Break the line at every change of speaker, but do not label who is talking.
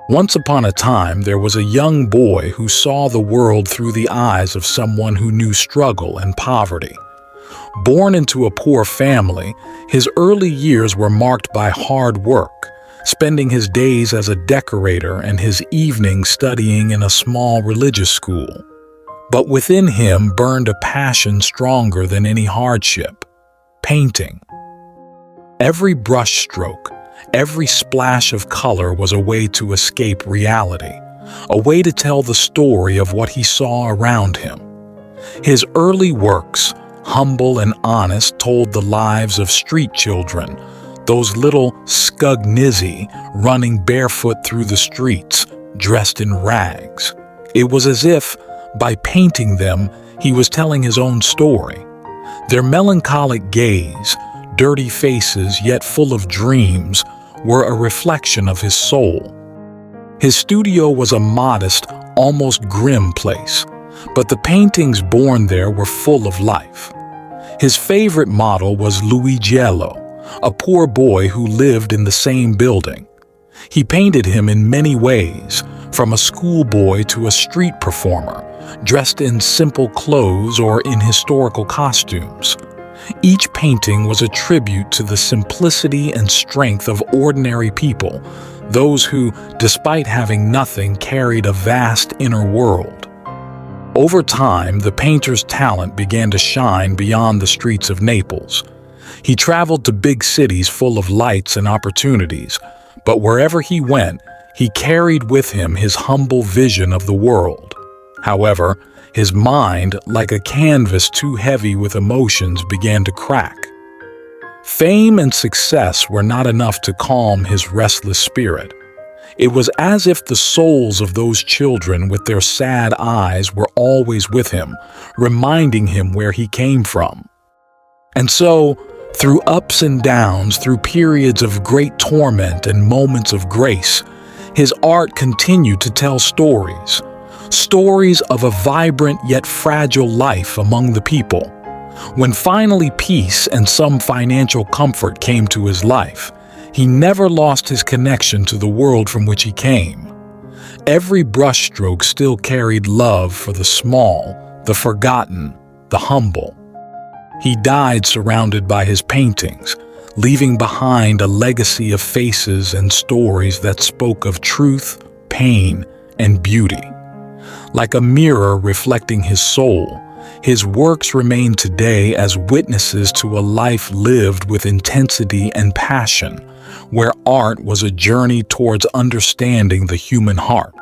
Once upon a time, there was a young boy who saw the world through the eyes of someone who knew struggle and poverty. Born into a poor family, his early years were marked by hard work, spending his days as a decorator and his evenings studying in a small religious school. But within him burned a passion stronger than any hardship: painting. Every brushstroke, every splash of color was a way to escape reality, a way to tell the story of what he saw around him. His early works, humble and honest, told the lives of street children, those little Scugnizzi running barefoot through the streets, dressed in rags. It was as if, by painting them, he was telling his own story. Their melancholic gaze, dirty faces yet full of dreams, were a reflection of his soul. His studio was a modest, almost grim place, but the paintings born there were full of life. His favorite model was Luigiello, a poor boy who lived in the same building. He painted him in many ways, from a schoolboy to a street performer, dressed in simple clothes or in historical costumes. Each painting was a tribute to the simplicity and strength of ordinary people, those who, despite having nothing, carried a vast inner world. Over time, the painter's talent began to shine beyond the streets of Naples. He traveled to big cities full of lights and opportunities, but wherever he went, he carried with him his humble vision of the world. However, his mind, like a canvas too heavy with emotions, began to crack. Fame and success were not enough to calm his restless spirit. It was as if the souls of those children with their sad eyes were always with him, reminding him where he came from. And so, through ups and downs, through periods of great torment and moments of grace, his art continued to tell stories. Stories of a vibrant yet fragile life among the people. When finally peace and some financial comfort came to his life, he never lost his connection to the world from which he came. Every brushstroke still carried love for the small, the forgotten, the humble. He died surrounded by his paintings, leaving behind a legacy of faces and stories that spoke of truth, pain, and beauty. Like a mirror reflecting his soul, his works remain today as witnesses to a life lived with intensity and passion, where art was a journey towards understanding the human heart.